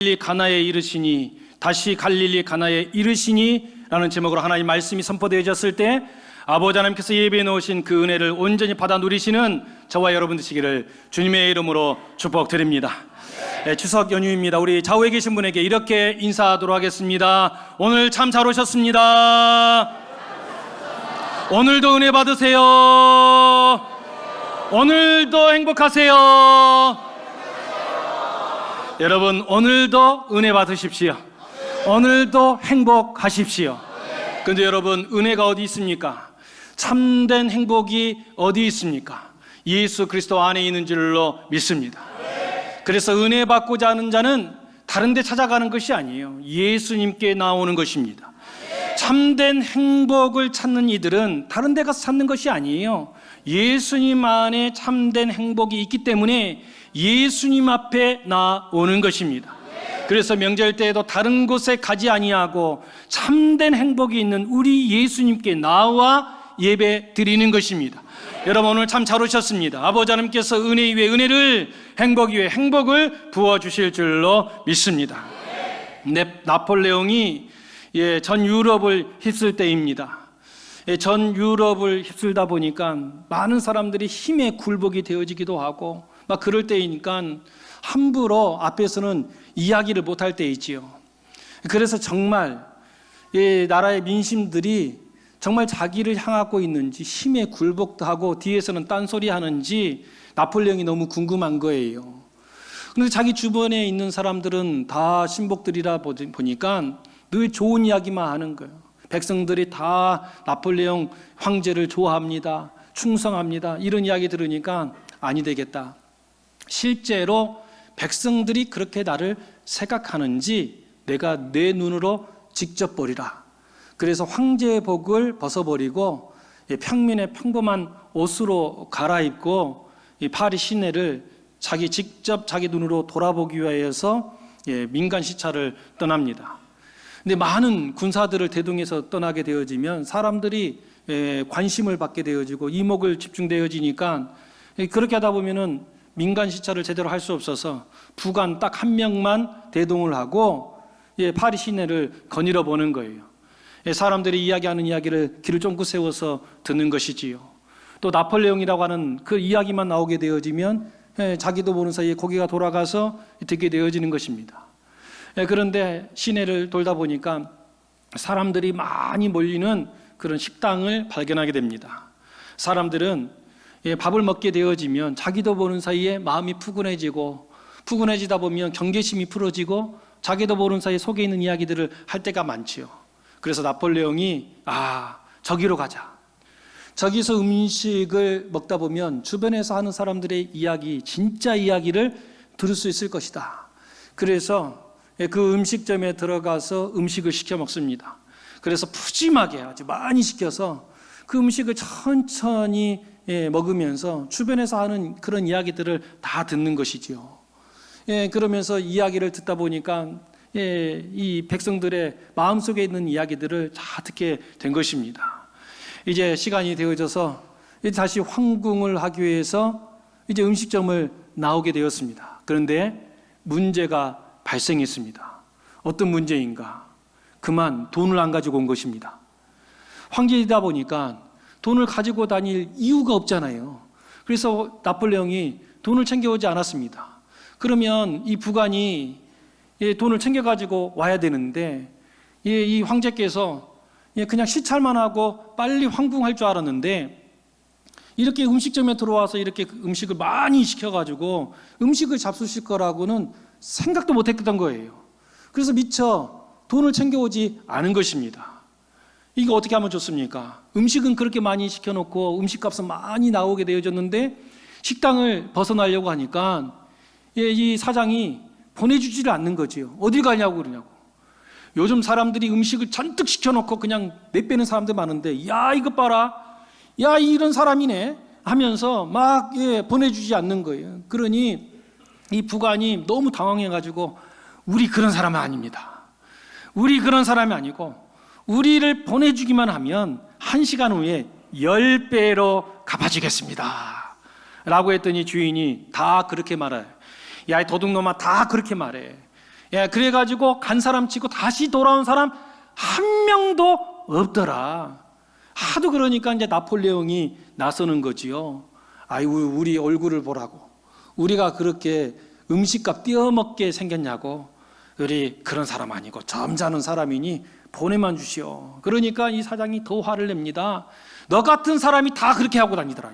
갈릴리 가나에 이르시니 다시 갈릴리 가나에 이르시니 라는 제목으로 하나님 말씀이 선포되어졌을 때 아버지 하나님께서 예배해 놓으신 그 은혜를 온전히 받아 누리시는 저와 여러분 되시기를 주님의 이름으로 축복드립니다. 추석 연휴입니다. 우리 좌우에 계신 분에게 이렇게 인사하도록 하겠습니다. 오늘 참 잘 오셨습니다. 오늘도 은혜 받으세요. 오늘도 행복하세요. 여러분, 오늘도 은혜 받으십시오. 오늘도 행복하십시오. 그런데 여러분, 은혜가 어디 있습니까? 참된 행복이 어디 있습니까? 예수 그리스도 안에 있는 줄로 믿습니다. 그래서 은혜 받고자 하는 자는 다른 데 찾아가는 것이 아니에요. 예수님께 나오는 것입니다. 참된 행복을 찾는 이들은 다른 데 가서 찾는 것이 아니에요. 예수님 안에 참된 행복이 있기 때문에 예수님 앞에 나오는 것입니다. 그래서 명절 때에도 다른 곳에 가지 아니하고 참된 행복이 있는 우리 예수님께 나와 예배 드리는 것입니다. 여러분, 오늘 참 잘 오셨습니다. 아버지 하나님께서 은혜 위에 은혜를, 행복 위에 행복을 부어주실 줄로 믿습니다. 나폴레옹이 전 유럽을 휩쓸 때입니다. 전 유럽을 휩쓸다 보니까 많은 사람들이 힘에 굴복이 되어지기도 하고 막 그럴 때이니까 함부로 앞에서는 이야기를 못할 때 있지요. 그래서 정말 이 나라의 민심들이 정말 자기를 향하고 있는지 힘에 굴복도 하고 뒤에서는 딴소리 하는지 나폴레옹이 너무 궁금한 거예요. 그런데 자기 주변에 있는 사람들은 다 신복들이라 보니까 늘 좋은 이야기만 하는 거예요. 백성들이 다 나폴레옹 황제를 좋아합니다, 충성합니다, 이런 이야기 들으니까 아니 되겠다. 실제로 백성들이 그렇게 나를 생각하는지 내가 내 눈으로 직접 보리라. 그래서 황제의 복을 벗어버리고 평민의 평범한 옷으로 갈아입고 파리 시내를 직접 자기 눈으로 돌아보기 위해서 민간 시찰을 떠납니다. 근데 많은 군사들을 대동해서 떠나게 되어지면 사람들이 관심을 받게 되어지고 이목을 집중되어지니까 그렇게 하다 보면은 민간 시찰을 제대로 할 수 없어서 부관 딱 한 명만 대동을 하고 파리 시내를 거닐어 보는 거예요. 사람들이 이야기하는 이야기를 귀를 쫑긋 세워서 듣는 것이지요. 또 나폴레옹이라고 하는 그 이야기만 나오게 되어지면 자기도 모르는 사이에 고개가 돌아가서 듣게 되어지는 것입니다. 그런데 시내를 돌다 보니까 사람들이 많이 몰리는 그런 식당을 발견하게 됩니다. 사람들은 밥을 먹게 되어지면 자기도 모르는 사이에 마음이 푸근해지다 보면 경계심이 풀어지고 자기도 모르는 사이에 속에 있는 이야기들을 할 때가 많지요. 그래서 나폴레옹이 저기로 가자. 저기서 음식을 먹다 보면 주변에서 하는 사람들의 이야기, 진짜 이야기를 들을 수 있을 것이다. 그래서 그 음식점에 들어가서 음식을 시켜 먹습니다. 그래서 푸짐하게 아주 많이 시켜서 그 음식을 천천히 먹으면서 주변에서 하는 그런 이야기들을 다 듣는 것이지요. 그러면서 이야기를 듣다 보니까 이 백성들의 마음속에 있는 이야기들을 다 듣게 된 것입니다. 이제 시간이 되어져서 다시 황궁을 하기 위해서 이제 음식점을 나오게 되었습니다. 그런데 문제가 발생했습니다. 어떤 문제인가? 그만 돈을 안 가지고 온 것입니다. 황제이다 보니까 돈을 가지고 다닐 이유가 없잖아요. 그래서 나폴레옹이 돈을 챙겨오지 않았습니다. 그러면 이 부관이 돈을 챙겨가지고 와야 되는데 이 황제께서 그냥 시찰만 하고 빨리 황궁할 줄 알았는데 이렇게 음식점에 들어와서 이렇게 음식을 많이 시켜가지고 음식을 잡수실 거라고는 생각도 못했던 거예요. 그래서 미처 돈을 챙겨오지 않은 것입니다. 이거 어떻게 하면 좋습니까? 음식은 그렇게 많이 시켜놓고 음식값은 많이 나오게 되어졌는데 식당을 벗어나려고 하니까 이 사장이 보내주지를 않는 거지요. 어딜 가냐고 그러냐고. 요즘 사람들이 음식을 잔뜩 시켜놓고 그냥 내빼는 사람들 많은데 야 이것 봐라, 야 이런 사람이네 하면서 막 보내주지 않는 거예요. 그러니 이 부관이 너무 당황해가지고 우리 그런 사람은 아닙니다. 우리 그런 사람이 아니고 우리를 보내주기만 하면 1시간 후에 10배로 갚아주겠습니다 라고 했더니 주인이 다 그렇게 말해요. 야, 이 도둑놈아, 다 그렇게 말해. 예, 그래가지고 간 사람 치고 다시 돌아온 사람 한 명도 없더라. 하도 그러니까 이제 나폴레옹이 나서는 거지요. 아이고, 우리 얼굴을 보라고. 우리가 그렇게 음식값 떼어먹게 생겼냐고. 우리 그런 사람 아니고 점잖은 사람이니 보내만 주시오. 그러니까 이 사장이 더 화를 냅니다. 너 같은 사람이 다 그렇게 하고 다니더라.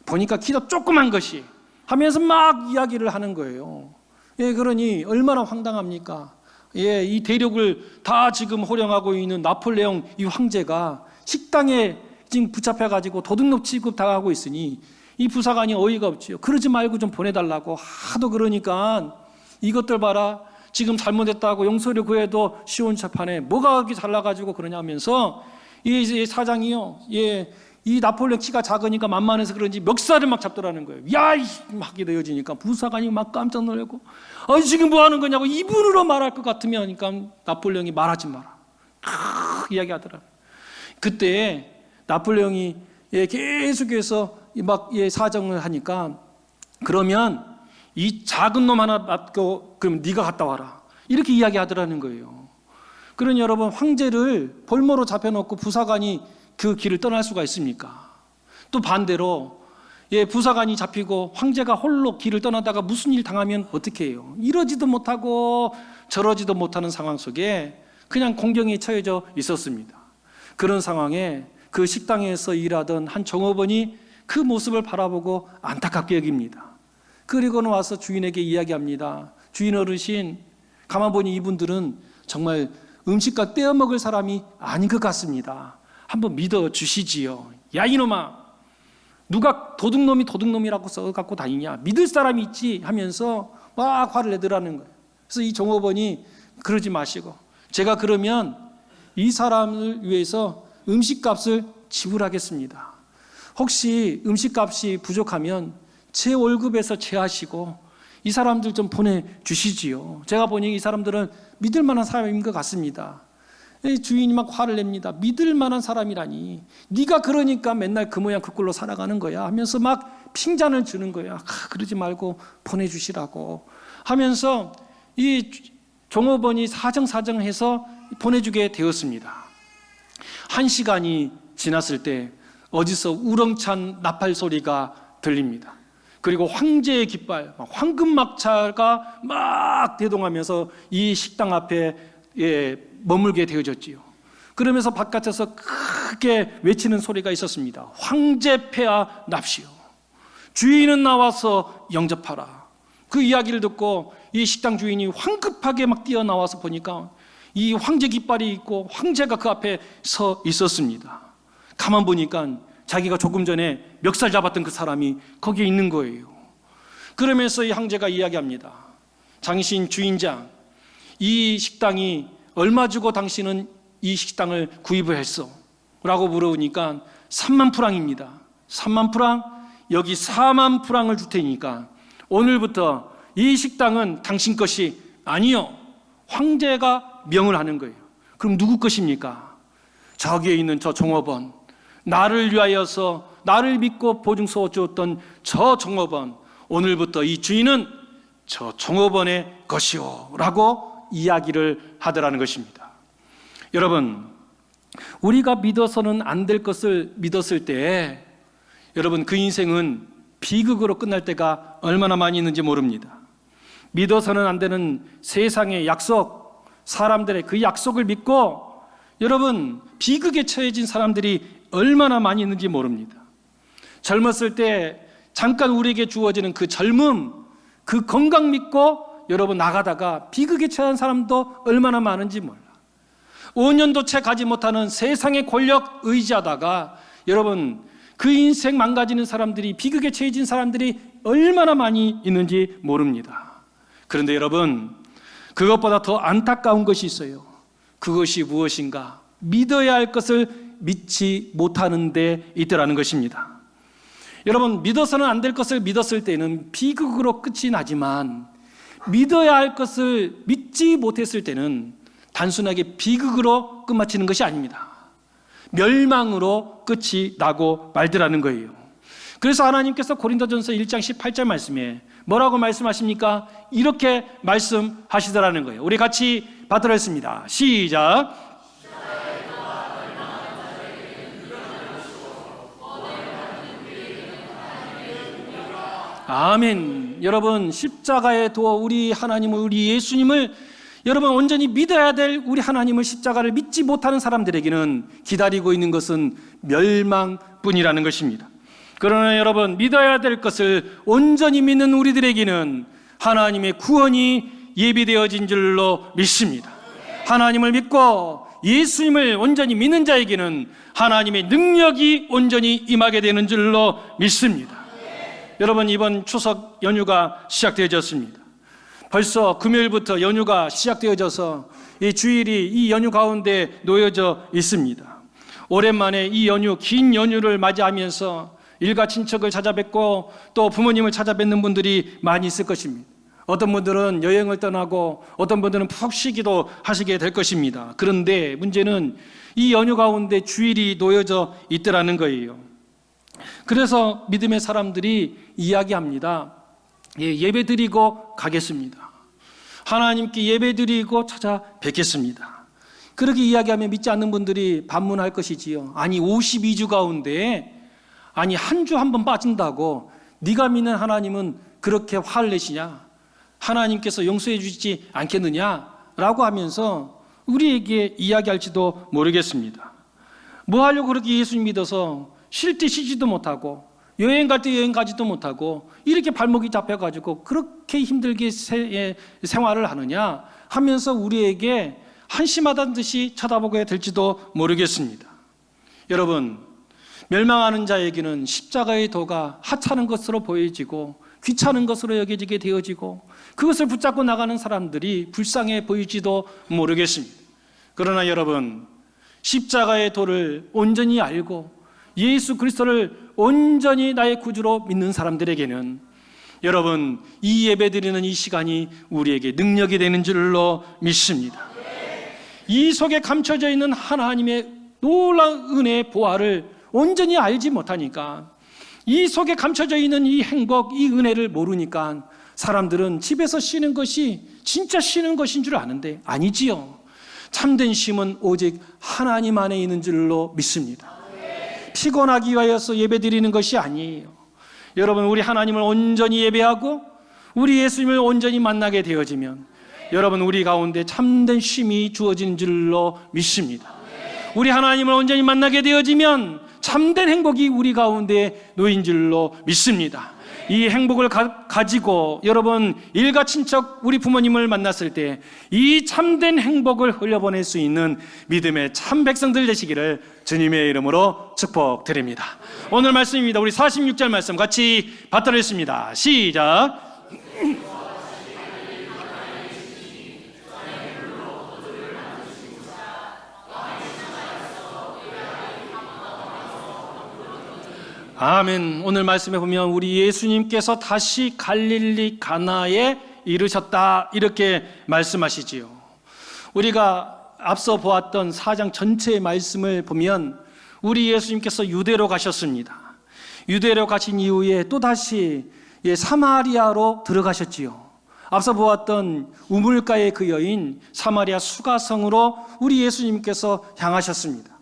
보니까 키도 조그만 것이 하면서 막 이야기를 하는 거예요. 예, 그러니 얼마나 황당합니까? 예, 이 대륙을 다 지금 호령하고 있는 나폴레옹 이 황제가 식당에 지금 붙잡혀가지고 도둑놈 취급 당하고 있으니 이 부사관이 어이가 없지요. 그러지 말고 좀 보내달라고 하도 그러니까 이것들 봐라. 지금 잘못했다고 용서를 구해도 쉬운 재판에 뭐가 그렇게 잘나가지고 그러냐 하면서 이 사장이요. 예, 이 나폴레옹 키가 작으니까 만만해서 그런지 멱살을 막 잡더라는 거예요. 야! 막 되어지니까 부사관이 막 깜짝 놀라고 지금 뭐 하는 거냐고 이분으로 말할 것 같으면 그러니까 나폴레옹이 말하지 마라. 이야기하더라. 그때 나폴레옹이 계속해서 막 사정을 하니까 그러면 이 작은 놈 하나 맡고 그럼 네가 갔다 와라. 이렇게 이야기하더라는 거예요. 그러니 여러분 황제를 볼모로 잡혀놓고 부사관이 그 길을 떠날 수가 있습니까? 또 반대로 부사관이 잡히고 황제가 홀로 길을 떠나다가 무슨 일 당하면 어떻게 해요? 이러지도 못하고 저러지도 못하는 상황 속에 그냥 공경에 처해져 있었습니다. 그런 상황에 그 식당에서 일하던 한 종업원이 그 모습을 바라보고 안타깝게 여깁니다. 그리고는 와서 주인에게 이야기합니다. 주인 어르신, 가만 보니 이분들은 정말 음식과 떼어먹을 사람이 아닌 것 같습니다. 한번 믿어주시지요. 야 이놈아, 누가 도둑놈이 도둑놈이라고 써갖고 다니냐, 믿을 사람이 있지 하면서 막 화를 내더라는 거예요. 그래서 이 종업원이 그러지 마시고 제가 그러면 이 사람을 위해서 음식값을 지불하겠습니다. 혹시 음식값이 부족하면 제 월급에서 제하시고 이 사람들 좀 보내주시지요. 제가 보니 이 사람들은 믿을 만한 사람인 것 같습니다. 주인이 막 화를 냅니다. 믿을 만한 사람이라니, 네가 그러니까 맨날 그 모양 그 꼴로 살아가는 거야 하면서 막 핀잔을 주는 거야. 그러지 말고 보내주시라고 하면서 이 종업원이 사정사정해서 보내주게 되었습니다. 1시간이 지났을 때 어디서 우렁찬 나팔 소리가 들립니다. 그리고 황제의 깃발, 황금막차가 막 대동하면서 이 식당 앞에 머물게 되어졌지요. 그러면서 바깥에서 크게 외치는 소리가 있었습니다. 황제 폐하 납시오. 주인은 나와서 영접하라. 그 이야기를 듣고 이 식당 주인이 황급하게 막 뛰어나와서 보니까 이 황제 깃발이 있고 황제가 그 앞에 서 있었습니다. 가만 보니까 자기가 조금 전에 멱살 잡았던 그 사람이 거기에 있는 거예요. 그러면서 이 황제가 이야기합니다. 당신 주인장, 이 식당이 얼마 주고 당신은 이 식당을 구입을 했어? 라고 물어보니까 3만 프랑입니다. 3만 프랑? 여기 4만 프랑을 줄 테니까 오늘부터 이 식당은 당신 것이 아니요, 황제가 명을 하는 거예요. 그럼 누구 것입니까? 저기에 있는 저 종업원, 나를 위하여서 나를 믿고 보증서 주었던 저 종업원, 오늘부터 이 주인은 저 종업원의 것이오 라고 이야기를 하더라는 것입니다. 여러분, 우리가 믿어서는 안 될 것을 믿었을 때 여러분 그 인생은 비극으로 끝날 때가 얼마나 많이 있는지 모릅니다. 믿어서는 안 되는 세상의 약속, 사람들의 그 약속을 믿고 여러분 비극에 처해진 사람들이 얼마나 많이 있는지 모릅니다. 젊었을 때 잠깐 우리에게 주어지는 그 젊음, 그 건강 믿고 여러분 나가다가 비극에 처한 사람도 얼마나 많은지 몰라. 5년도 채 가지 못하는 세상의 권력 의지하다가 여러분 그 인생 망가지는 사람들이, 비극에 처해진 사람들이 얼마나 많이 있는지 모릅니다. 그런데 여러분, 그것보다 더 안타까운 것이 있어요. 그것이 무엇인가? 믿어야 할 것을 믿지 못하는 데 있더라는 것입니다. 여러분, 믿어서는 안 될 것을 믿었을 때는 비극으로 끝이 나지만 믿어야 할 것을 믿지 못했을 때는 단순하게 비극으로 끝마치는 것이 아닙니다. 멸망으로 끝이 나고 말더라는 거예요. 그래서 하나님께서 고린도전서 1장 18절 말씀에 뭐라고 말씀하십니까? 이렇게 말씀하시더라는 거예요. 우리 같이 받들었습니다. 시작. 아멘. 여러분, 십자가의 도 우리 하나님을, 우리 예수님을 여러분 온전히 믿어야 될 우리 하나님을, 십자가를 믿지 못하는 사람들에게는 기다리고 있는 것은 멸망뿐이라는 것입니다. 그러나 여러분, 믿어야 될 것을 온전히 믿는 우리들에게는 하나님의 구원이 예비되어진 줄로 믿습니다. 하나님을 믿고 예수님을 온전히 믿는 자에게는 하나님의 능력이 온전히 임하게 되는 줄로 믿습니다. 여러분, 이번 추석 연휴가 시작되어졌습니다. 벌써 금요일부터 연휴가 시작되어져서 이 주일이 이 연휴 가운데 놓여져 있습니다. 오랜만에 이 연휴, 긴 연휴를 맞이하면서 일가 친척을 찾아뵙고 또 부모님을 찾아뵙는 분들이 많이 있을 것입니다. 어떤 분들은 여행을 떠나고 어떤 분들은 푹 쉬기도 하시게 될 것입니다. 그런데 문제는 이 연휴 가운데 주일이 놓여져 있더라는 거예요. 그래서 믿음의 사람들이 이야기합니다. 예배드리고 가겠습니다. 하나님께 예배드리고 찾아뵙겠습니다. 그렇게 이야기하면 믿지 않는 분들이 반문할 것이지요. 아니 52주 가운데 아니 한 주 한 번 빠진다고 네가 믿는 하나님은 그렇게 화를 내시냐? 하나님께서 용서해 주시지 않겠느냐라고 하면서 우리에게 이야기할지도 모르겠습니다. 뭐 하려고 그렇게 예수님 믿어서 쉴 때 쉬지도 못하고 여행 갈 때 여행 가지도 못하고 이렇게 발목이 잡혀가지고 그렇게 힘들게 생활을 하느냐 하면서 우리에게 한심하다는 듯이 쳐다보게 될지도 모르겠습니다. 여러분, 멸망하는 자에게는 십자가의 도가 하찮은 것으로 보여지고 귀찮은 것으로 여겨지게 되어지고 그것을 붙잡고 나가는 사람들이 불쌍해 보일지도 모르겠습니다. 그러나 여러분, 십자가의 도를 온전히 알고 예수 그리스도를 온전히 나의 구주로 믿는 사람들에게는 여러분, 이 예배드리는 이 시간이 우리에게 능력이 되는 줄로 믿습니다. 이 속에 감춰져 있는 하나님의 놀라운 은혜의 보화를 온전히 알지 못하니까, 이 속에 감춰져 있는 이 행복, 이 은혜를 모르니까 사람들은 집에서 쉬는 것이 진짜 쉬는 것인 줄 아는데 아니지요. 참된 쉼은 오직 하나님 안에 있는 줄로 믿습니다. 피곤하기 위하여서 예배드리는 것이 아니에요. 여러분, 우리 하나님을 온전히 예배하고 우리 예수님을 온전히 만나게 되어지면 여러분, 우리 가운데 참된 쉼이 주어지는 줄로 믿습니다. 우리 하나님을 온전히 만나게 되어지면 참된 행복이 우리 가운데 놓인 줄로 믿습니다. 이 행복을 가지고 여러분, 일가 친척 우리 부모님을 만났을 때 이 참된 행복을 흘려보낼 수 있는 믿음의 참 백성들 되시기를 주님의 이름으로 축복드립니다. 오늘 말씀입니다. 우리 46절 말씀 같이 받들었습니다. 시작. 아멘. 오늘 말씀에 보면 우리 예수님께서 다시 갈릴리 가나에 이르셨다 이렇게 말씀하시지요. 우리가 앞서 보았던 4장 전체의 말씀을 보면 우리 예수님께서 유대로 가셨습니다. 유대로 가신 이후에 또다시 사마리아로 들어가셨지요. 앞서 보았던 우물가의 그 여인 사마리아 수가성으로 우리 예수님께서 향하셨습니다.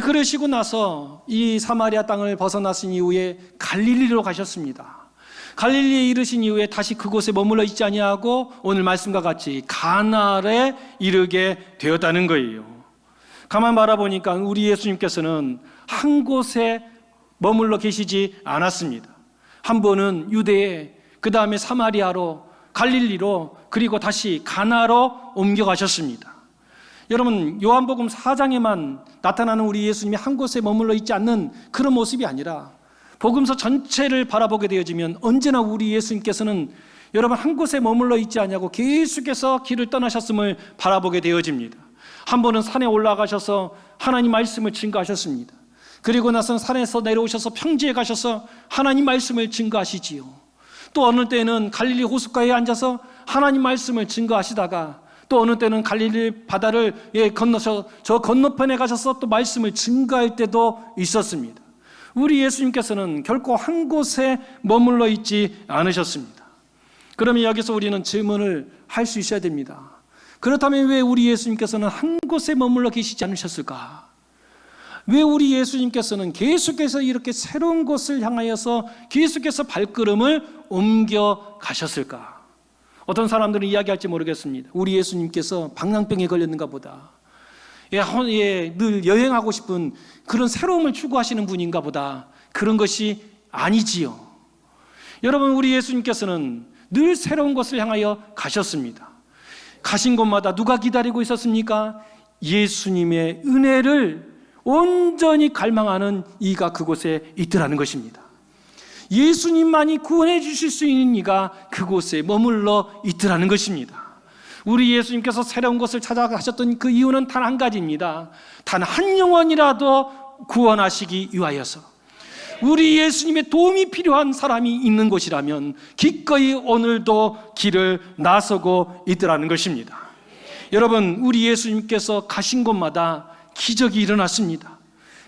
그러시고 나서 이 사마리아 땅을 벗어나신 이후에 갈릴리로 가셨습니다. 갈릴리에 이르신 이후에 다시 그곳에 머물러 있지 아니하고 오늘 말씀과 같이 가나에 이르게 되었다는 거예요. 가만 바라보니까 우리 예수님께서는 한 곳에 머물러 계시지 않았습니다. 한 번은 유대에, 그 다음에 사마리아로, 갈릴리로, 그리고 다시 가나로 옮겨가셨습니다. 여러분, 요한복음 4장에만 나타나는 우리 예수님이 한 곳에 머물러 있지 않는 그런 모습이 아니라 복음서 전체를 바라보게 되어지면 언제나 우리 예수님께서는 여러분 한 곳에 머물러 있지 않냐고 계속해서 길을 떠나셨음을 바라보게 되어집니다. 한 번은 산에 올라가셔서 하나님 말씀을 증거하셨습니다. 그리고 나서 산에서 내려오셔서 평지에 가셔서 하나님 말씀을 증거하시지요. 또 어느 때는 갈릴리 호숫가에 앉아서 하나님 말씀을 증거하시다가 또 어느 때는 갈릴리 바다를 건너서 저 건너편에 가셔서 또 말씀을 증거할 때도 있었습니다. 우리 예수님께서는 결코 한 곳에 머물러 있지 않으셨습니다. 그러면 여기서 우리는 질문을 할 수 있어야 됩니다. 그렇다면 왜 우리 예수님께서는 한 곳에 머물러 계시지 않으셨을까? 왜 우리 예수님께서는 계속해서 이렇게 새로운 곳을 향하여서 계속해서 발걸음을 옮겨 가셨을까? 어떤 사람들은 이야기할지 모르겠습니다. 우리 예수님께서 방랑병에 걸렸는가 보다. 늘 여행하고 싶은 그런 새로움을 추구하시는 분인가 보다. 그런 것이 아니지요. 여러분, 우리 예수님께서는 늘 새로운 곳을 향하여 가셨습니다. 가신 곳마다 누가 기다리고 있었습니까? 예수님의 은혜를 온전히 갈망하는 이가 그곳에 있더라는 것입니다. 예수님만이 구원해 주실 수 있는 이가 그곳에 머물러 있더라는 것입니다. 우리 예수님께서 새로운 곳을 찾아가셨던 그 이유는 단 한 가지입니다. 단 한 영혼이라도 구원하시기 위하여서. 우리 예수님의 도움이 필요한 사람이 있는 곳이라면 기꺼이 오늘도 길을 나서고 있더라는 것입니다. 여러분, 우리 예수님께서 가신 곳마다 기적이 일어났습니다.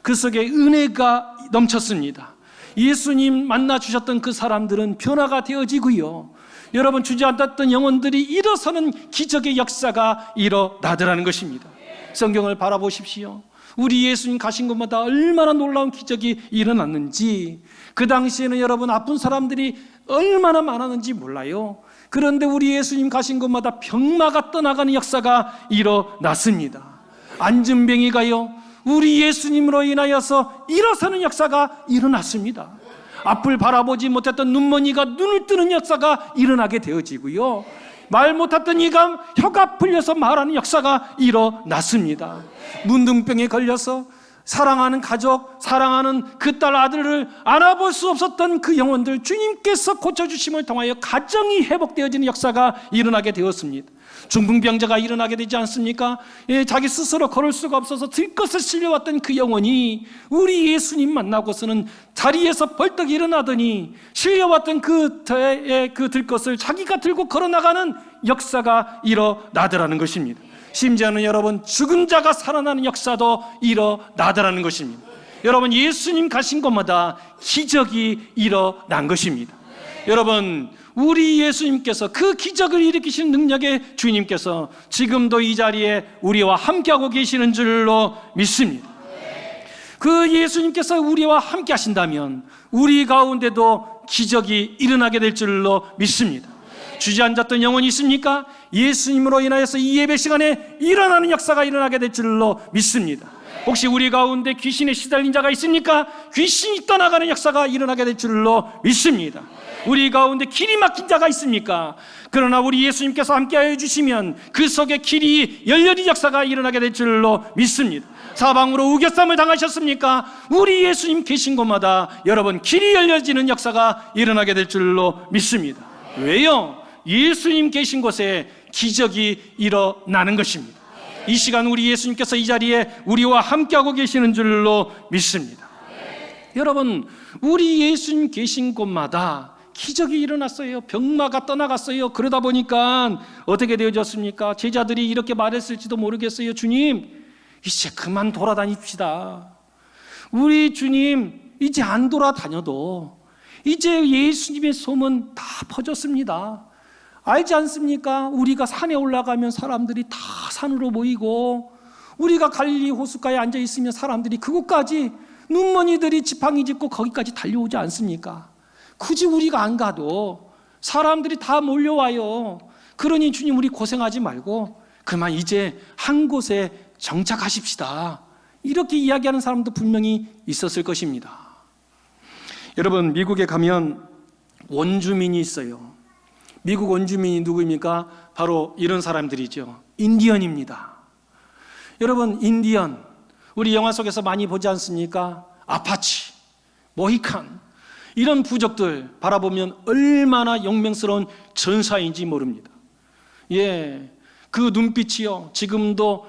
그 속에 은혜가 넘쳤습니다. 예수님 만나 주셨던 그 사람들은 변화가 되어지고요, 여러분, 주저앉았던 영혼들이 일어서는 기적의 역사가 일어나더라는 것입니다. 성경을 바라보십시오. 우리 예수님 가신 곳마다 얼마나 놀라운 기적이 일어났는지, 그 당시에는 여러분 아픈 사람들이 얼마나 많았는지 몰라요. 그런데 우리 예수님 가신 곳마다 병마가 떠나가는 역사가 일어났습니다. 안진뱅이가요, 우리 예수님으로 인하여서 일어서는 역사가 일어났습니다. 앞을 바라보지 못했던 눈먼이가 눈을 뜨는 역사가 일어나게 되어지고요, 말 못했던 이가 혀가 풀려서 말하는 역사가 일어났습니다. 문둥병에 걸려서 사랑하는 가족, 사랑하는 그 딸 아들을 안아볼 수 없었던 그 영혼들 주님께서 고쳐주심을 통하여 가정이 회복되어지는 역사가 일어나게 되었습니다. 중풍병자가 일어나게 되지 않습니까? 자기 스스로 걸을 수가 없어서 들것을 실려왔던 그 영혼이 우리 예수님 만나고서는 자리에서 벌떡 일어나더니 실려왔던 그 들것을 자기가 들고 걸어나가는 역사가 일어나더라는 것입니다. 심지어는 여러분, 죽은 자가 살아나는 역사도 일어나더라는 것입니다. 여러분, 예수님 가신 곳마다 기적이 일어난 것입니다. 여러분, 우리 예수님께서 그 기적을 일으키시는 능력의 주님께서 지금도 이 자리에 우리와 함께하고 계시는 줄로 믿습니다. 그 예수님께서 우리와 함께 하신다면 우리 가운데도 기적이 일어나게 될 줄로 믿습니다. 주저앉았던 영혼이 있습니까? 예수님으로 인하여서 이 예배 시간에 일어나는 역사가 일어나게 될 줄로 믿습니다. 혹시 우리 가운데 귀신에 시달린 자가 있습니까? 귀신이 떠나가는 역사가 일어나게 될 줄로 믿습니다. 우리 가운데 길이 막힌 자가 있습니까? 그러나 우리 예수님께서 함께하여 주시면 그 속에 길이 열려진 역사가 일어나게 될 줄로 믿습니다. 사방으로 우겨쌈을 당하셨습니까? 우리 예수님 계신 곳마다 여러분 길이 열려지는 역사가 일어나게 될 줄로 믿습니다. 왜요? 예수님 계신 곳에 기적이 일어나는 것입니다. 이 시간 우리 예수님께서 이 자리에 우리와 함께하고 계시는 줄로 믿습니다. 여러분, 우리 예수님 계신 곳마다 기적이 일어났어요. 병마가 떠나갔어요. 그러다 보니까 어떻게 되어졌습니까? 제자들이 이렇게 말했을지도 모르겠어요. 주님, 이제 그만 돌아다닙시다. 우리 주님 이제 안 돌아다녀도 이제 예수님의 소문 다 퍼졌습니다. 알지 않습니까? 우리가 산에 올라가면 사람들이 다 산으로 모이고, 우리가 갈릴리 호숫가에 앉아 있으면 사람들이 그곳까지, 눈먼이들이 지팡이 짚고 거기까지 달려오지 않습니까? 굳이 우리가 안 가도 사람들이 다 몰려와요. 그러니 주님, 우리 고생하지 말고 그만 이제 한 곳에 정착하십시다. 이렇게 이야기하는 사람도 분명히 있었을 것입니다. 여러분, 미국에 가면 원주민이 있어요. 미국 원주민이 누구입니까? 바로 이런 사람들이죠. 인디언입니다. 여러분, 인디언, 우리 영화 속에서 많이 보지 않습니까? 아파치, 모히칸, 이런 부족들 바라보면 얼마나 영명스러운 전사인지 모릅니다. 그 눈빛이요, 지금도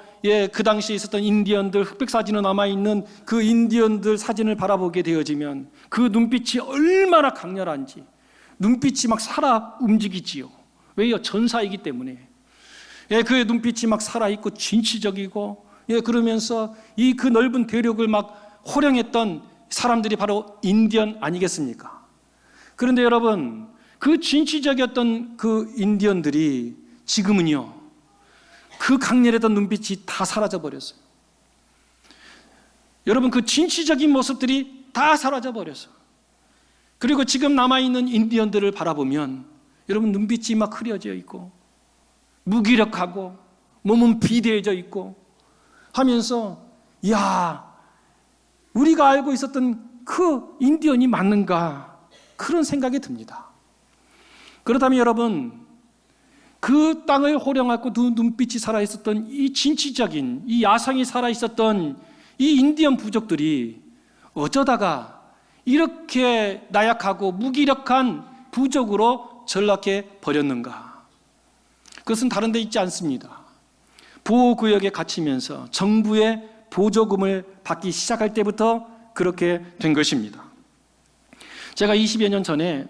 그 당시에 있었던 인디언들 흑백 사진으로 남아있는 그 인디언들 사진을 바라보게 되어지면 그 눈빛이 얼마나 강렬한지, 눈빛이 막 살아 움직이지요. 왜요? 전사이기 때문에. 그 눈빛이 막 살아있고 진취적이고, 그러면서 그 넓은 대륙을 막 호령했던 사람들이 바로 인디언 아니겠습니까? 그런데 여러분, 그 진취적이었던 그 인디언들이 지금은요, 그 강렬했던 눈빛이 다 사라져 버렸어요. 여러분, 그 진취적인 모습들이 다 사라져 버렸어요. 그리고 지금 남아있는 인디언들을 바라보면 여러분, 눈빛이 막 흐려져 있고 무기력하고 몸은 비대해져 있고 하면서, 야, 우리가 알고 있었던 그 인디언이 맞는가, 그런 생각이 듭니다. 그렇다면 여러분, 그 땅을 호령하고 그 눈빛이 살아있었던 이 진취적인, 이 야성이 살아있었던 이 인디언 부족들이 어쩌다가 이렇게 나약하고 무기력한 부족으로 전락해 버렸는가? 그것은 다른 데 있지 않습니다. 보호구역에 갇히면서 정부의 보조금을 받기 시작할 때부터 그렇게 된 것입니다. 제가 20여 년 전에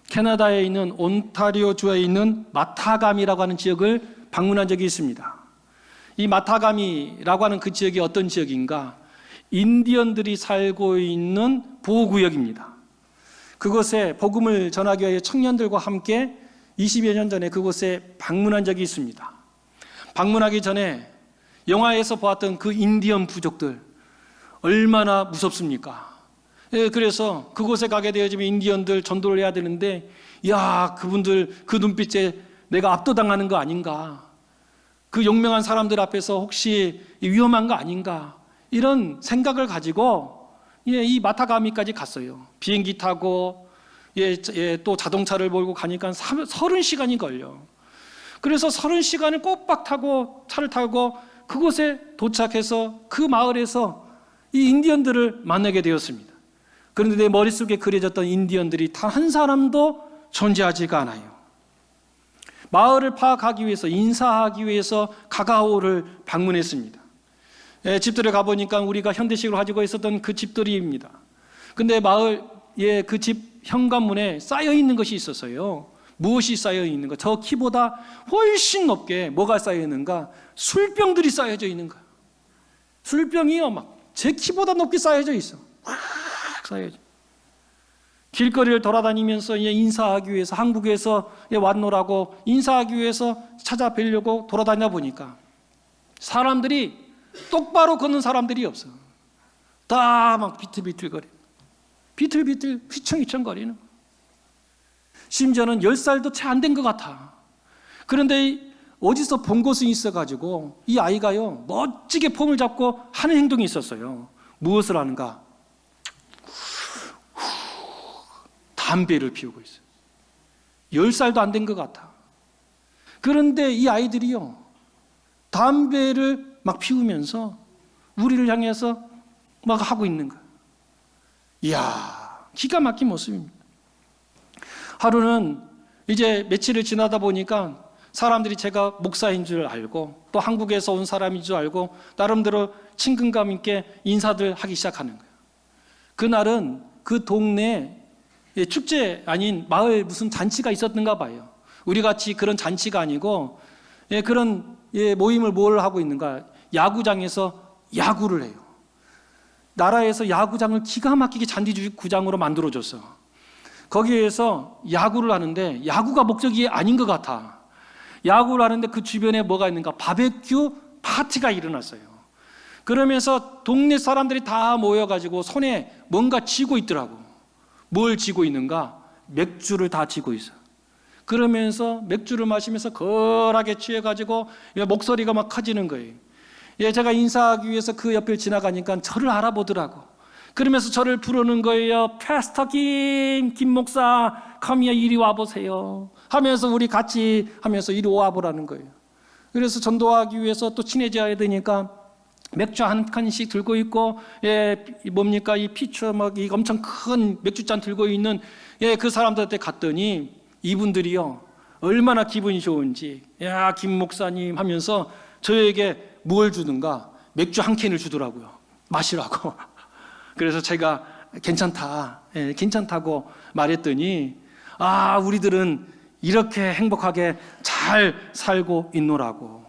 캐나다에 있는 온타리오주에 있는 마타감이라고 하는 지역을 방문한 적이 있습니다. 이 마타감이라고 하는 그 지역이 어떤 지역인가? 인디언들이 살고 있는 보호구역입니다. 그곳에 복음을 전하기 위해 청년들과 함께 20여 년 전에 그곳에 방문한 적이 있습니다. 방문하기 전에 영화에서 보았던 그 인디언 부족들 얼마나 무섭습니까? 그래서 그곳에 가게 되어지면 인디언들 전도를 해야 되는데, 야, 그분들 그 눈빛에 내가 압도당하는 거 아닌가? 그 용맹한 사람들 앞에서 혹시 위험한 거 아닌가? 이런 생각을 가지고 이 마타가미까지 갔어요. 비행기 타고 또 자동차를 몰고 가니까 30시간이 걸려. 그래서 30시간을 꼬박 타고 차를 타고 그곳에 도착해서 그 마을에서 이 인디언들을 만나게 되었습니다. 그런데 내 머릿속에 그려졌던 인디언들이 단 한 사람도 존재하지가 않아요. 마을을 파악하기 위해서, 인사하기 위해서 가가오를 방문했습니다. 집들을 가보니까 우리가 현대식으로 가지고 있었던 그 집들이입니다. 근데 마을의 그 집 현관문에 쌓여 있는 것이 있었어요. 무엇이 쌓여 있는 가? 저 키보다 훨씬 높게 뭐가 쌓여 있는가? 술병들이 쌓여져 있는 거예요. 술병이요, 막 제 키보다 높게 쌓여져 있어. 꽉 쌓여져. 길거리를 돌아다니면서 인사하기 위해서, 한국에서 왔노라고 인사하기 위해서 찾아뵈려고 돌아다니다 보니까 사람들이 똑바로 걷는 사람들이 없어. 다 막 비틀비틀거려. 비틀비틀 휘청휘청거리는. 심지어는 10살도 채 안 된 것 같아. 그런데 어디서 본 것이 있어가지고 이 아이가요, 멋지게 폼을 잡고 하는 행동이 있었어요. 무엇을 하는가? 담배를 피우고 있어요. 10살도 안 된 것 같아. 그런데 이 아이들이요, 담배를 막 피우면서 우리를 향해서 막 하고 있는 거예요. 이야, 기가 막힌 모습입니다. 하루는 이제 며칠을 지나다 보니까 사람들이 제가 목사인 줄 알고 또 한국에서 온 사람인 줄 알고 나름대로 친근감 있게 인사들 하기 시작하는 거예요. 그날은 그 동네에 축제 아닌 마을 무슨 잔치가 있었는가 봐요. 우리 같이 그런 잔치가 아니고 그런 모임을 뭘 하고 있는가? 야구장에서 야구를 해요. 나라에서 야구장을 기가 막히게 잔디구장으로 만들어줬어. 거기에서 야구를 하는데 야구가 목적이 아닌 것 같아. 야구를 하는데 그 주변에 뭐가 있는가? 바베큐 파티가 일어났어요. 그러면서 동네 사람들이 다 모여가지고 손에 뭔가 쥐고 있더라고. 뭘 쥐고 있는가? 맥주를 다 쥐고 있어. 그러면서 맥주를 마시면서 거하게 취해가지고 목소리가 막 커지는 거예요. 제가 인사하기 위해서 그 옆을 지나가니까 저를 알아보더라고. 그러면서 저를 부르는 거예요. 패스터 김 목사, come here, 이리 와보세요 하면서 우리 같이 하면서 이리 와보라는 거예요. 그래서 전도하기 위해서 또 친해져야 되니까 맥주 한 칸씩 들고 있고, 뭡니까, 이 피처 막 이 엄청 큰 맥주잔 들고 있는 그 사람들한테 갔더니 이분들이요, 얼마나 기분이 좋은지, 야, 김 목사님 하면서 저에게 뭘 주는가? 맥주 한 캔을 주더라고요. 마시라고. 그래서 제가 괜찮다고 말했더니, 아, 우리들은 이렇게 행복하게 잘 살고 있노라고.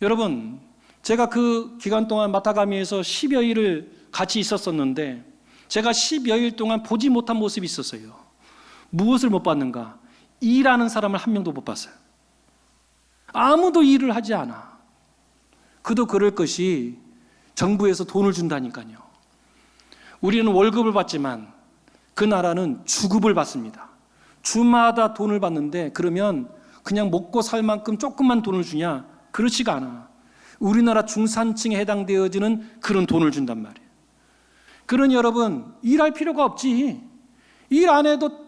여러분, 제가 그 기간 동안 마타가미에서 10여일을 같이 있었었는데 제가 10여일 동안 보지 못한 모습이 있었어요. 무엇을 못 받는가? 일하는 사람을 한 명도 못 봤어요. 아무도 일을 하지 않아. 그도 그럴 것이 정부에서 돈을 준다니까요. 우리는 월급을 받지만 그 나라는 주급을 받습니다. 주마다 돈을 받는데 그러면 그냥 먹고 살 만큼 조금만 돈을 주냐? 그렇지가 않아. 우리나라 중산층에 해당되어지는 그런 돈을 준단 말이에요. 그러니 여러분, 일할 필요가 없지. 일 안 해도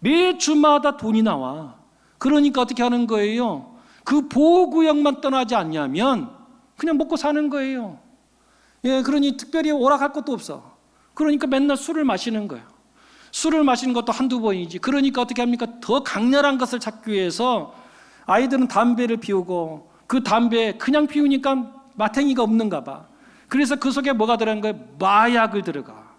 매 주마다 돈이 나와. 그러니까 어떻게 하는 거예요? 그 보호구역만 떠나지 않냐면 그냥 먹고 사는 거예요. 예, 그러니 특별히 오락할 것도 없어. 그러니까 맨날 술을 마시는 거예요. 술을 마시는 것도 한두 번이지. 그러니까 어떻게 합니까? 더 강렬한 것을 찾기 위해서 아이들은 담배를 피우고 그 담배 그냥 피우니까 마탱이가 없는가 봐. 그래서 그 속에 뭐가 들어간 거예요? 마약을 들어가.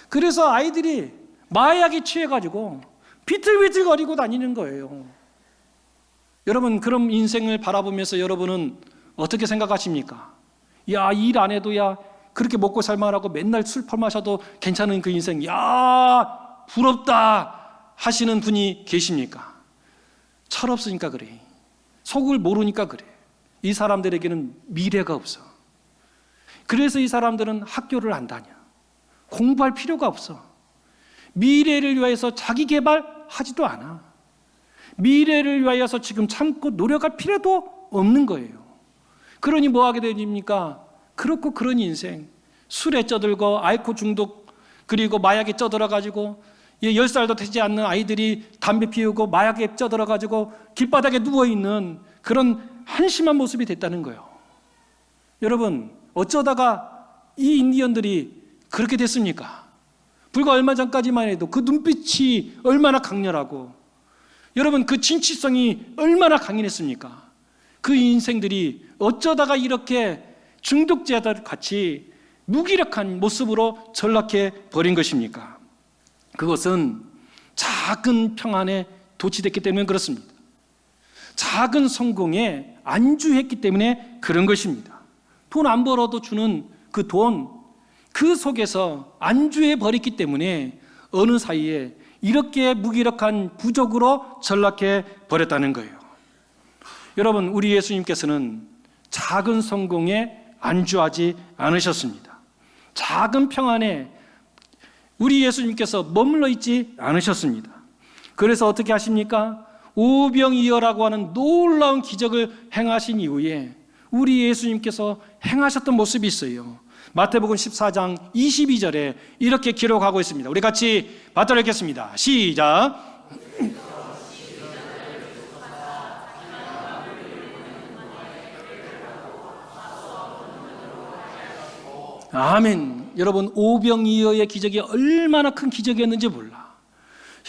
그래서 아이들이 마약에 취해가지고 비틀비틀거리고 다니는 거예요. 여러분, 그런 인생을 바라보면서 여러분은 어떻게 생각하십니까? 야, 일 안 해도 야 그렇게 먹고 살만하고 맨날 술 퍼마셔도 괜찮은 그 인생, 야 부럽다 하시는 분이 계십니까? 철없으니까 그래. 속을 모르니까 그래. 이 사람들에게는 미래가 없어. 그래서 이 사람들은 학교를 안 다녀. 공부할 필요가 없어. 미래를 위해서 자기 개발하지도 않아. 미래를 위하여서 지금 참고 노력할 필요도 없는 거예요. 그러니 뭐 하게 됩니까? 그렇고 그런 인생, 술에 쩌들고 알코올 중독, 그리고 마약에 쩌들어가지고 10살도 되지 않는 아이들이 담배 피우고 마약에 쩌들어가지고 길바닥에 누워있는 그런 한심한 모습이 됐다는 거예요. 여러분, 어쩌다가 이 인디언들이 그렇게 됐습니까? 불과 얼마 전까지만 해도 그 눈빛이 얼마나 강렬하고 여러분 그 진취성이 얼마나 강인했습니까? 그 인생들이 어쩌다가 이렇게 중독자들 같이 무기력한 모습으로 전락해 버린 것입니까? 그것은 작은 평안에 도취됐기 때문에 그렇습니다. 작은 성공에 안주했기 때문에 그런 것입니다. 돈 안 벌어도 주는 그 돈, 그 속에서 안주해 버렸기 때문에 어느 사이에 이렇게 무기력한 부족으로 전락해 버렸다는 거예요. 여러분, 우리 예수님께서는 작은 성공에 안주하지 않으셨습니다. 작은 평안에 우리 예수님께서 머물러 있지 않으셨습니다. 그래서 어떻게 하십니까? 오병이어라고 하는 놀라운 기적을 행하신 이후에 우리 예수님께서 행하셨던 모습이 있어요. 마태복음 14장 22절에 이렇게 기록하고 있습니다. 우리 같이 받들어 읽겠습니다. 시작. 아멘. 여러분, 오병이어의 기적이 얼마나 큰 기적이었는지 몰라.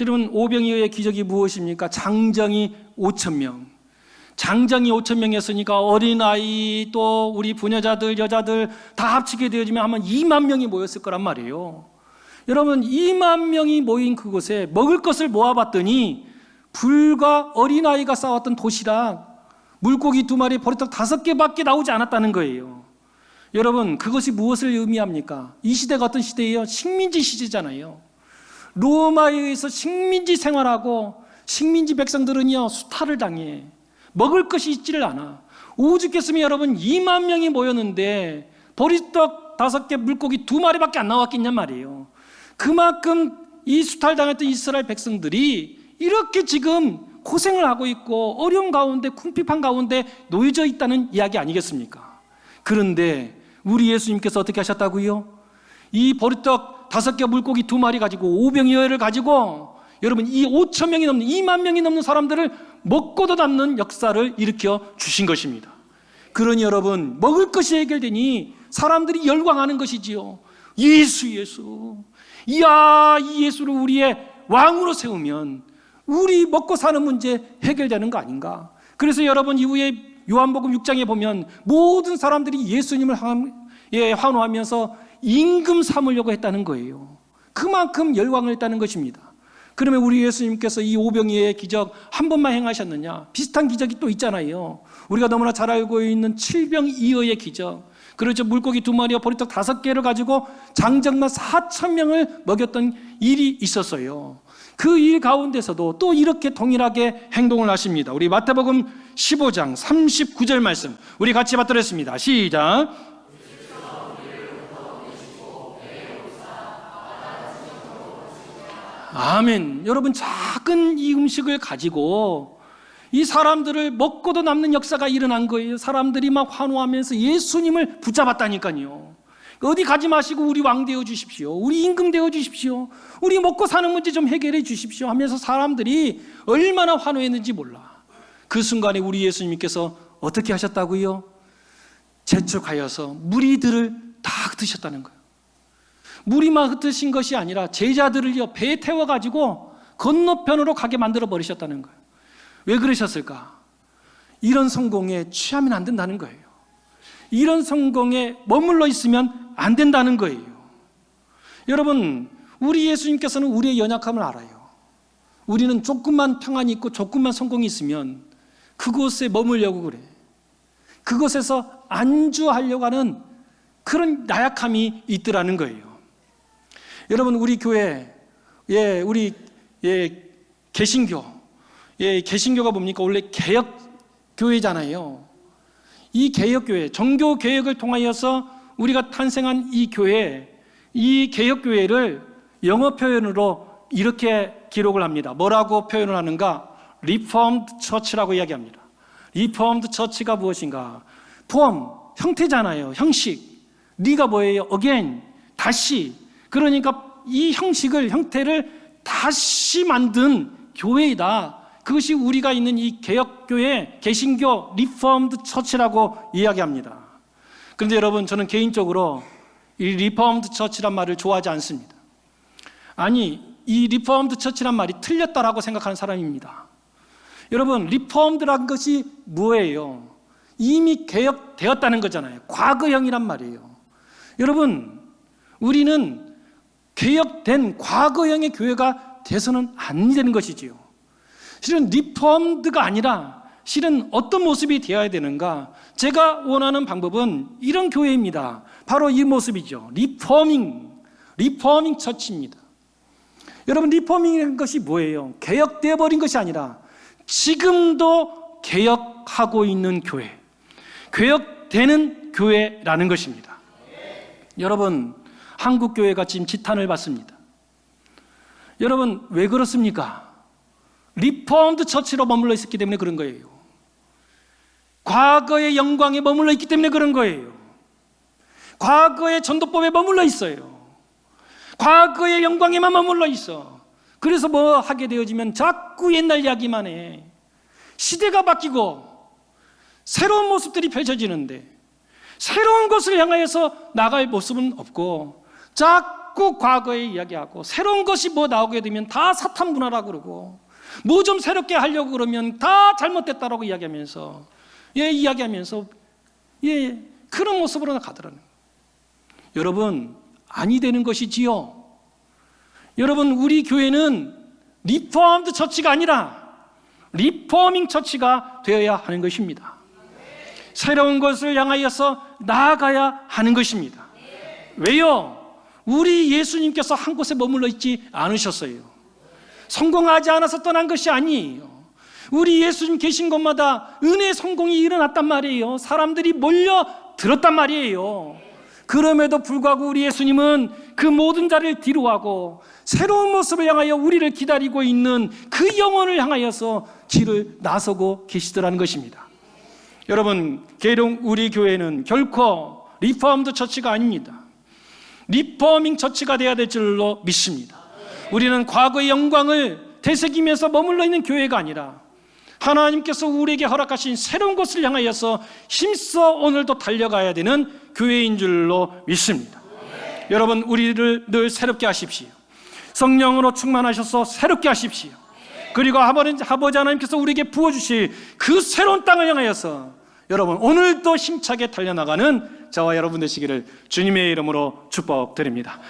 여러분, 오병이어의 기적이 무엇입니까? 장정이 5,000명. 장정이 5,000명이었으니까 어린아이 또 우리 부녀자들, 여자들 다 합치게 되어지면 아마 2만 명이 모였을 거란 말이에요. 여러분, 2만 명이 모인 그곳에 먹을 것을 모아봤더니 불과 어린아이가 싸웠던 도시락, 물고기 2마리, 보리떡 5개밖에 나오지 않았다는 거예요. 여러분, 그것이 무엇을 의미합니까? 이 시대가 어떤 시대예요? 식민지 시대잖아요. 로마에 의해서 식민지 생활하고 식민지 백성들은요 수탈을 당해. 먹을 것이 있지를 않아. 오죽했으면 여러분 2만 명이 모였는데 보리떡 5개, 물고기 2마리밖에 안 나왔겠냔 말이에요. 그만큼 이 수탈당했던 이스라엘 백성들이 이렇게 지금 고생을 하고 있고 어려움 가운데 궁핍한 가운데 놓여져 있다는 이야기 아니겠습니까? 그런데 우리 예수님께서 어떻게 하셨다고요? 이 보리떡 5개, 물고기 2마리 가지고 오병이어를 가지고 여러분 이 5,000명이 넘는 2만 명이 넘는 사람들을 먹고도 남는 역사를 일으켜 주신 것입니다. 그러니 여러분, 먹을 것이 해결되니 사람들이 열광하는 것이지요. 예수. 이야, 이 예수를 우리의 왕으로 세우면 우리 먹고 사는 문제 해결되는 거 아닌가? 그래서 여러분 이후에 요한복음 6장에 보면 모든 사람들이 예수님을 환호하면서 임금 삼으려고 했다는 거예요. 그만큼 열광을 했다는 것입니다. 그러면 우리 예수님께서 이 오병이의 기적 한 번만 행하셨느냐? 비슷한 기적이 또 있잖아요. 우리가 너무나 잘 알고 있는 칠병이어의 기적. 그렇죠. 물고기 2마리와 보리떡 5개를 가지고 장정만 4,000명을 먹였던 일이 있었어요. 그 일 가운데서도 또 이렇게 동일하게 행동을 하십니다. 우리 마태복음 15장 39절 말씀 우리 같이 받들었습니다. 시작. 아멘. 여러분, 작은 이 음식을 가지고 이 사람들을 먹고도 남는 역사가 일어난 거예요. 사람들이 막 환호하면서 예수님을 붙잡았다니까요. 어디 가지 마시고 우리 왕 되어 주십시오. 우리 임금 되어 주십시오. 우리 먹고 사는 문제 좀 해결해 주십시오 하면서 사람들이 얼마나 환호했는지 몰라. 그 순간에 우리 예수님께서 어떻게 하셨다고요? 재촉하여서 무리들을 다 흩으셨다는 거예요. 무리만 흩으신 것이 아니라 제자들을요 배에 태워가지고 건너편으로 가게 만들어 버리셨다는 거예요. 왜 그러셨을까? 이런 성공에 취하면 안 된다는 거예요. 이런 성공에 머물러 있으면 안 된다는 거예요. 여러분, 우리 예수님께서는 우리의 연약함을 알아요. 우리는 조금만 평안이 있고 조금만 성공이 있으면 그곳에 머물려고 그래. 그곳에서 안주하려고 하는 그런 나약함이 있더라는 거예요. 여러분, 우리 교회, 우리 개신교, 개신교가 뭡니까? 원래 개혁교회잖아요. 이 개혁교회, 종교개혁을 통하여서 우리가 탄생한 이 교회, 이 개혁교회를 영어 표현으로 이렇게 기록을 합니다. 뭐라고 표현을 하는가? Reformed Church라고 이야기합니다. Reformed Church가 무엇인가? form, 형태잖아요. 형식. 리가 뭐예요? again, 다시. 그러니까 이 형태를 다시 만든 교회이다. 그것이 우리가 있는 이 개혁교회, 개신교, 리포엄드 처치라고 이야기합니다. 그런데 여러분, 저는 개인적으로 이 리포엄드 처치란 말을 좋아하지 않습니다. 아니, 이 리포엄드 처치란 말이 틀렸다라고 생각하는 사람입니다. 여러분, 리포엄드란 것이 뭐예요? 이미 개혁되었다는 거잖아요. 과거형이란 말이에요. 여러분, 우리는 개혁된 과거형의 교회가 돼서는 안 되는 것이지요. 실은 리폼드가 아니라 실은 어떤 모습이 되어야 되는가? 제가 원하는 방법은 이런 교회입니다. 바로 이 모습이죠. 리포밍 처치입니다. 여러분, 리포밍이라는 것이 뭐예요? 개혁되어 버린 것이 아니라 지금도 개혁하고 있는 교회, 개혁되는 교회라는 것입니다. 여러분, 한국 교회가 지금 지탄을 받습니다. 여러분, 왜 그렇습니까? 리포엄드 처치로 머물러 있었기 때문에 그런 거예요. 과거의 영광에 머물러 있기 때문에 그런 거예요. 과거의 전도법에 머물러 있어요. 과거의 영광에만 머물러 있어. 그래서 뭐 하게 되어지면 자꾸 옛날 이야기만 해. 시대가 바뀌고 새로운 모습들이 펼쳐지는데 새로운 것을 향하여서 나갈 모습은 없고 자꾸 과거에 이야기하고 새로운 것이 뭐 나오게 되면 다 사탄 문화라고 그러고 뭐 좀 새롭게 하려고 그러면 다 잘못됐다라고 이야기하면서 그런 모습으로 가더라는 거예요. 여러분, 아니 되는 것이지요. 여러분, 우리 교회는 리포엄드 처치가 아니라 리포밍 처치가 되어야 하는 것입니다. 새로운 것을 향하여서 나아가야 하는 것입니다. 왜요? 우리 예수님께서 한 곳에 머물러 있지 않으셨어요. 성공하지 않아서 떠난 것이 아니에요. 우리 예수님 계신 곳마다 은혜의 성공이 일어났단 말이에요. 사람들이 몰려들었단 말이에요. 그럼에도 불구하고 우리 예수님은 그 모든 자를 뒤로하고 새로운 모습을 향하여 우리를 기다리고 있는 그 영혼을 향하여서 길을 나서고 계시더라는 것입니다. 여러분, 우리 교회는 결코 리포엄드 처치가 아닙니다. 리포밍 처치가 되어야 될 줄로 믿습니다. 우리는 과거의 영광을 되새기면서 머물러 있는 교회가 아니라 하나님께서 우리에게 허락하신 새로운 것을 향하여서 힘써 오늘도 달려가야 되는 교회인 줄로 믿습니다. 여러분, 우리를 늘 새롭게 하십시오. 성령으로 충만하셔서 새롭게 하십시오. 그리고 아버지 하나님께서 우리에게 부어주실 그 새로운 땅을 향하여서 여러분, 오늘도 힘차게 달려나가는 저와 여러분 되시기를 주님의 이름으로 축복드립니다.